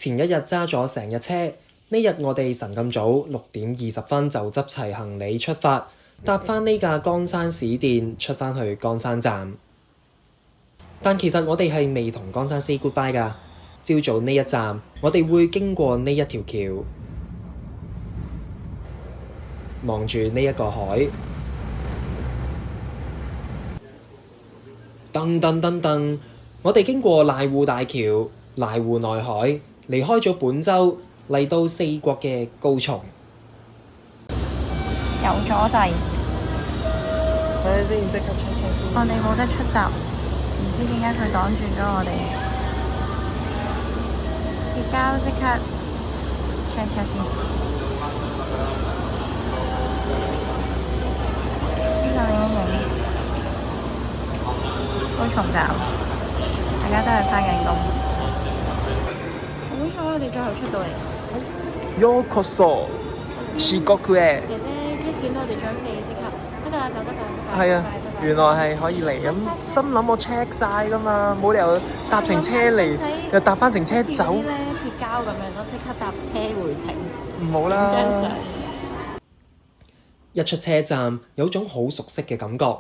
前一日揸咗成日車，呢日我哋晨咁早6點20分就執齊行李出發，搭返呢架岡山市電出返去岡山站。但其實我哋係未同岡山 say goodbye 㗎。朝早呢一站，我哋會經過呢一條橋，望住呢一個海。噔噔噔噔，我哋經過瀨戶大橋、瀨戶內海，離開咗本州，嚟到四國嘅高松。有阻滯，睇下先，即刻出車。我哋冇得出閘，唔知點解佢擋住咗我哋。結交即刻 check 先。呢度影一影高松站，大家都係返緊工。好彩我哋最後出到嚟。ようこそ四國へ。姐姐一見到我哋張飛即刻得㗎，就得㗎。係啊，原來係可以嚟咁，心諗我 check 晒㗎嘛，冇理由搭程車嚟又搭翻程車走。好似咧鐵膠咁樣咯，即刻搭車回程。唔好啦。張相。一出車站，有種好熟悉嘅感覺。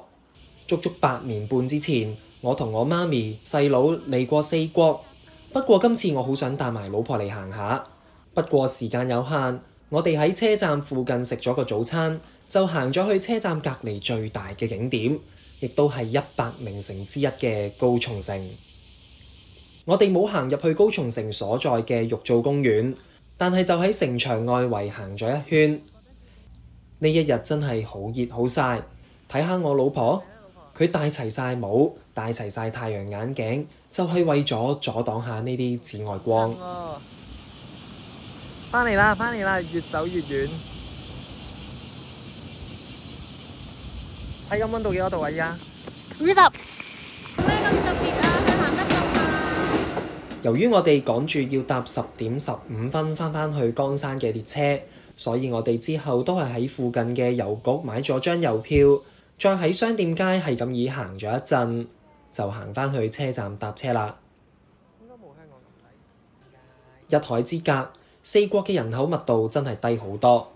足足8年半之前，我同我媽咪、細佬嚟過四國。不過今次我好想帶埋老婆嚟行下。不過時間有限，我哋喺車站附近食咗個早餐，就行咗去車站隔離最大嘅景點，亦都係100名城之一嘅高松城。我哋冇行入去高松城所在嘅玉造公園，但係就喺城牆外圍行咗一圈。呢一日真係好熱好曬，睇下我老婆，佢戴齊晒帽，戴齊晒太陽眼鏡，就係為咗阻擋下呢啲紫外光。返嚟啦，返嚟啦，越走越遠。睇緊溫度幾多度啊？而家50。有咩咁特別啊？佢行得咁慢。由於我哋趕住要搭10點15分返去岡山嘅列車，所以我哋之後都係喺附近嘅郵局買咗張郵票，再喺商店街係咁以行咗一陣，就行返去車站搭車啦。應該冇香港咁低。一海之隔，四國嘅人口密度真係低好多。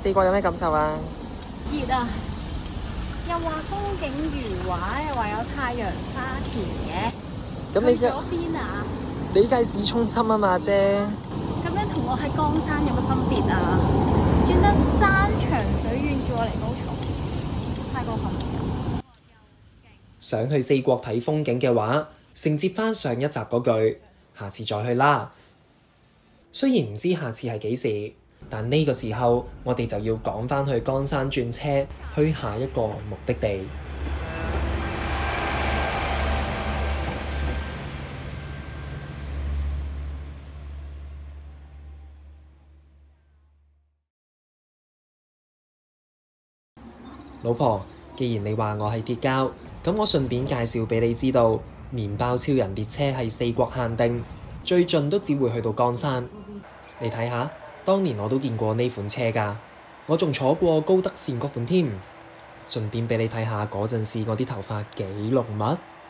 四國有咩感受啊？熱啊！又話風景如畫，又話有太陽花田嘅。咁你去咗邊啊？你梗係市中心啊嘛，姐。咁樣同我喺岡山有乜分別啊？轉得山長水遠叫我嚟高松，太過分啦！想去四國睇風景嘅話，承接返上一集嗰句，下次再去啦。雖然唔知下次係幾時，但呢個時候我哋就要趕返去岡山轉車，去下一個目的地。老婆，既然你話我係鐵膠，咁我順便介紹俾你知道，麵包超人列車係四國限定，最盡都只會去到岡山。你睇下，當年我都見過呢款車㗎，我仲坐過高德線嗰款添。順便俾你睇下嗰陣時我啲頭髮幾濃密。